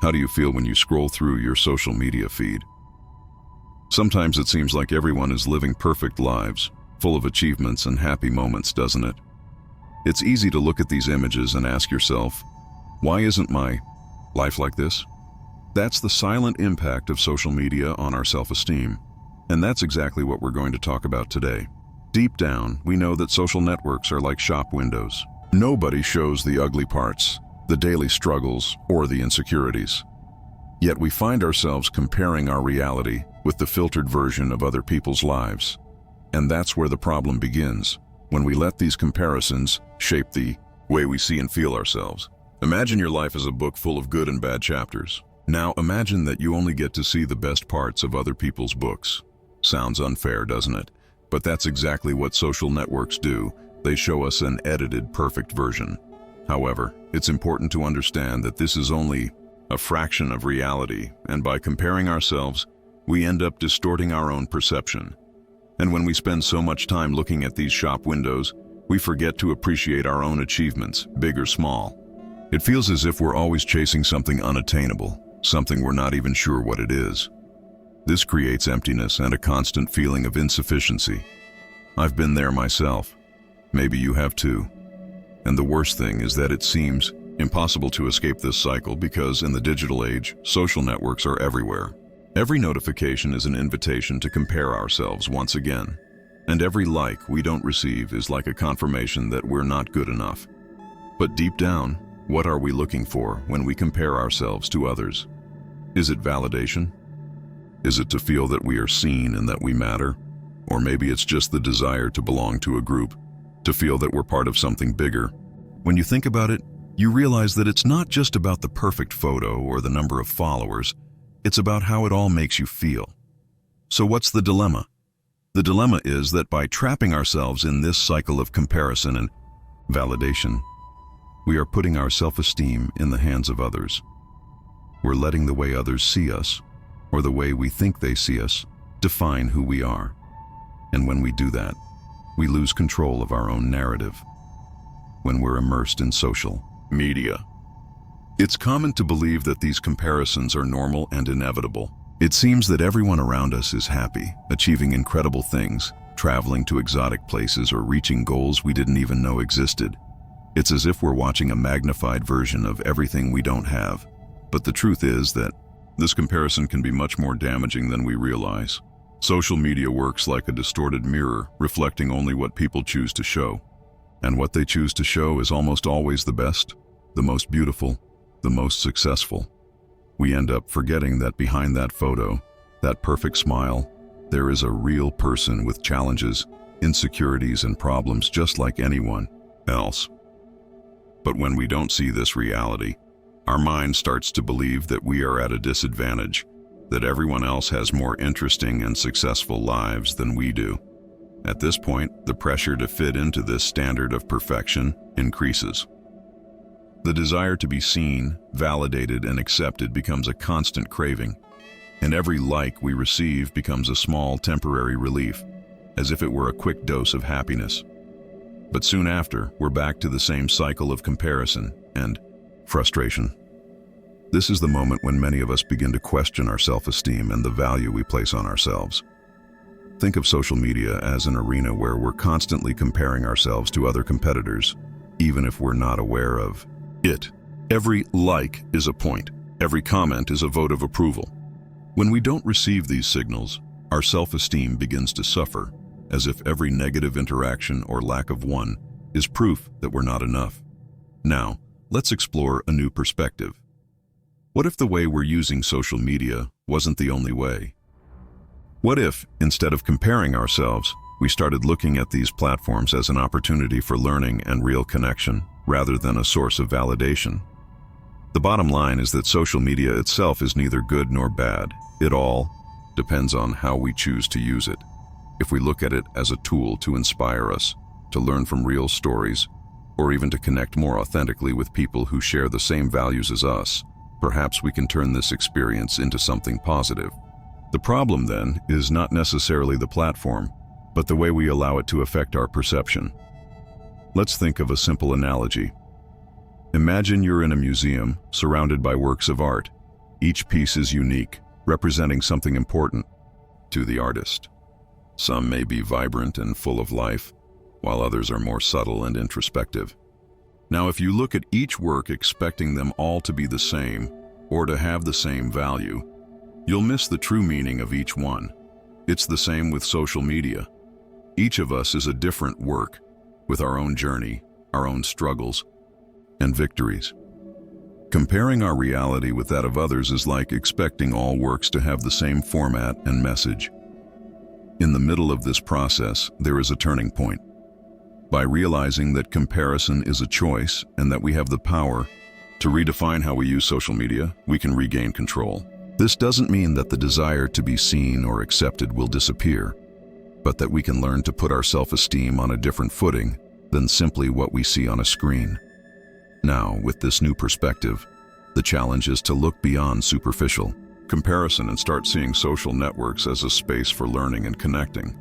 How do you feel when you scroll through your social media feed? Sometimes it seems like everyone is living perfect lives, full of achievements and happy moments, doesn't it? It's easy to look at these images and ask yourself, why isn't my life like this? That's the silent impact of social media on our self-esteem. And that's exactly what we're going to talk about today. Deep down, we know that social networks are like shop windows. Nobody shows the ugly parts, the daily struggles, or the insecurities. Yet we find ourselves comparing our reality with the filtered version of other people's lives. And that's where the problem begins, when we let these comparisons shape the way we see and feel ourselves. Imagine your life as a book full of good and bad chapters. Now imagine that you only get to see the best parts of other people's books. Sounds unfair, doesn't it? But that's exactly what social networks do. They show us an edited, perfect version. However, it's important to understand that this is only a fraction of reality, and by comparing ourselves, we end up distorting our own perception. And when we spend so much time looking at these shop windows, we forget to appreciate our own achievements, big or small. It feels as if we're always chasing something unattainable, something we're not even sure what it is. This creates emptiness and a constant feeling of insufficiency. I've been there myself. Maybe you have too. And the worst thing is that it seems impossible to escape this cycle because in the digital age, social networks are everywhere. Every notification is an invitation to compare ourselves once again. And every like we don't receive is like a confirmation that we're not good enough. But deep down, what are we looking for when we compare ourselves to others? Is it validation? Is it to feel that we are seen and that we matter? Or maybe it's just the desire to belong to a group, to feel that we're part of something bigger. When you think about it, you realize that it's not just about the perfect photo or the number of followers, it's about how it all makes you feel. So what's the dilemma? The dilemma is that by trapping ourselves in this cycle of comparison and validation, we are putting our self-esteem in the hands of others. We're letting the way others see us, or the way we think they see us, define who we are. And when we do that, we lose control of our own narrative. When we're immersed in social media, it's common to believe that these comparisons are normal and inevitable. It seems that everyone around us is happy, achieving incredible things, traveling to exotic places or reaching goals we didn't even know existed. It's as if we're watching a magnified version of everything we don't have. But the truth is that this comparison can be much more damaging than we realize. Social media works like a distorted mirror, reflecting only what people choose to show. And what they choose to show is almost always the best, the most beautiful, the most successful. We end up forgetting that behind that photo, that perfect smile, there is a real person with challenges, insecurities, and problems just like anyone else. But when we don't see this reality, our mind starts to believe that we are at a disadvantage, that everyone else has more interesting and successful lives than we do. At this point, the pressure to fit into this standard of perfection increases. The desire to be seen, validated, and accepted becomes a constant craving, and every like we receive becomes a small temporary relief, as if it were a quick dose of happiness. But soon after, we're back to the same cycle of comparison and frustration. This is the moment when many of us begin to question our self-esteem and the value we place on ourselves. Think of social media as an arena where we're constantly comparing ourselves to other competitors, even if we're not aware of it. Every like is a point. Every comment is a vote of approval. When we don't receive these signals, our self-esteem begins to suffer, as if every negative interaction or lack of one is proof that we're not enough. Now, let's explore a new perspective. What if the way we're using social media wasn't the only way? What if, instead of comparing ourselves, we started looking at these platforms as an opportunity for learning and real connection, rather than a source of validation? The bottom line is that social media itself is neither good nor bad. It all depends on how we choose to use it. If we look at it as a tool to inspire us, to learn from real stories, or even to connect more authentically with people who share the same values as us, perhaps we can turn this experience into something positive. The problem, then, is not necessarily the platform, but the way we allow it to affect our perception. Let's think of a simple analogy. Imagine you're in a museum, surrounded by works of art. Each piece is unique, representing something important to the artist. Some may be vibrant and full of life, while others are more subtle and introspective. Now, if you look at each work expecting them all to be the same or to have the same value, you'll miss the true meaning of each one. It's the same with social media. Each of us is a different work, with our own journey, our own struggles, and victories. Comparing our reality with that of others is like expecting all works to have the same format and message. In the middle of this process, there is a turning point. By realizing that comparison is a choice and that we have the power to redefine how we use social media, we can regain control. This doesn't mean that the desire to be seen or accepted will disappear, but that we can learn to put our self-esteem on a different footing than simply what we see on a screen. Now, with this new perspective, the challenge is to look beyond superficial comparison and start seeing social networks as a space for learning and connecting.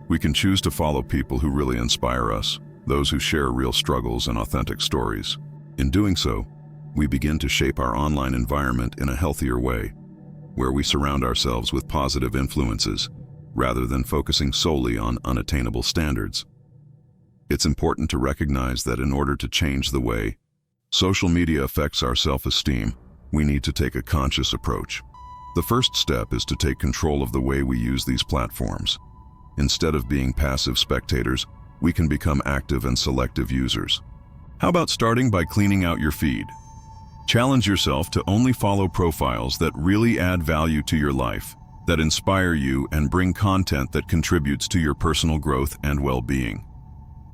We can choose to follow people who really inspire us, those who share real struggles and authentic stories. In doing so, we begin to shape our online environment in a healthier way, where we surround ourselves with positive influences rather than focusing solely on unattainable standards. It's important to recognize that in order to change the way social media affects our self-esteem, we need to take a conscious approach. The first step is to take control of the way we use these platforms. Instead of being passive spectators, we can become active and selective users. How about starting by cleaning out your feed? Challenge yourself to only follow profiles that really add value to your life, that inspire you and bring content that contributes to your personal growth and well-being.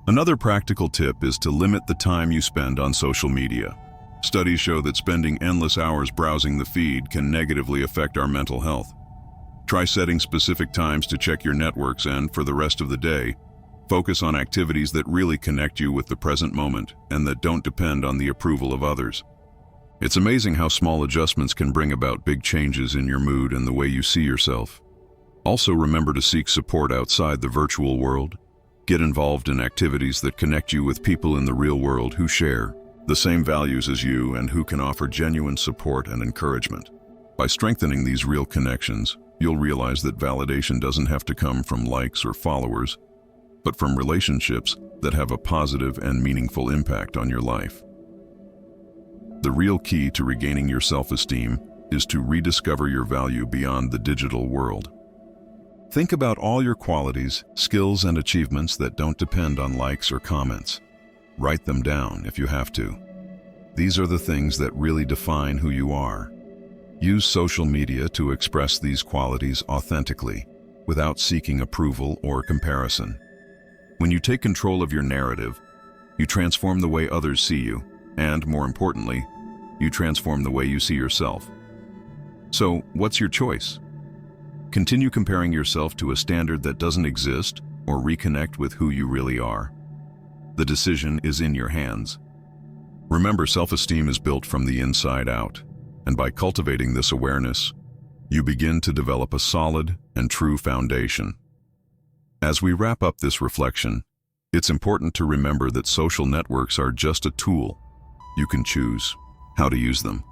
Another practical tip is to limit the time you spend on social media. Studies show that spending endless hours browsing the feed can negatively affect our mental health. Try setting specific times to check your networks and, for the rest of the day, focus on activities that really connect you with the present moment and that don't depend on the approval of others. It's amazing how small adjustments can bring about big changes in your mood and the way you see yourself. Also, remember to seek support outside the virtual world. Get involved in activities that connect you with people in the real world who share the same values as you and who can offer genuine support and encouragement. By strengthening these real connections, you'll realize that validation doesn't have to come from likes or followers, but from relationships that have a positive and meaningful impact on your life. The real key to regaining your self-esteem is to rediscover your value beyond the digital world. Think about all your qualities, skills, and achievements that don't depend on likes or comments. Write them down if you have to. These are the things that really define who you are. Use social media to express these qualities authentically, without seeking approval or comparison. When you take control of your narrative, you transform the way others see you, and, more importantly, you transform the way you see yourself. So, what's your choice? Continue comparing yourself to a standard that doesn't exist, or reconnect with who you really are. The decision is in your hands. Remember, self-esteem is built from the inside out, and by cultivating this awareness, you begin to develop a solid and true foundation. As we wrap up this reflection, it's important to remember that social networks are just a tool. You can choose how to use them.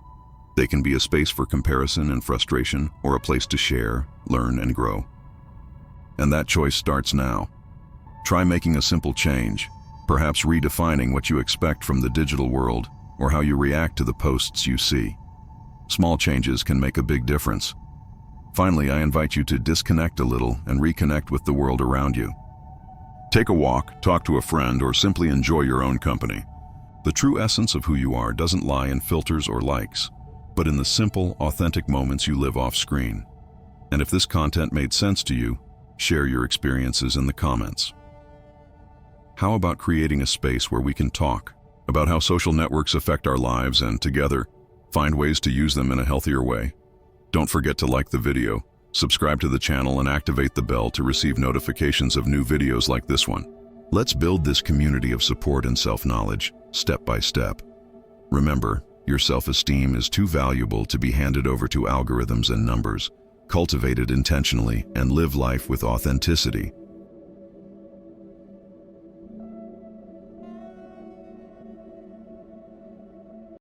They can be a space for comparison and frustration, or a place to share, learn, and grow. And that choice starts now. Try making a simple change, perhaps redefining what you expect from the digital world or how you react to the posts you see. Small changes can make a big difference. Finally, I invite you to disconnect a little and reconnect with the world around you. Take a walk, talk to a friend, or simply enjoy your own company. The true essence of who you are doesn't lie in filters or likes, but in the simple, authentic moments you live off screen. And if this content made sense to you, share your experiences in the comments. How about creating a space where we can talk about how social networks affect our lives and, together, find ways to use them in a healthier way? Don't forget to like the video, subscribe to the channel, and activate the bell to receive notifications of new videos like this one. Let's build this community of support and self-knowledge, step by step. Remember, your self-esteem is too valuable to be handed over to algorithms and numbers. Cultivate it intentionally and live life with authenticity.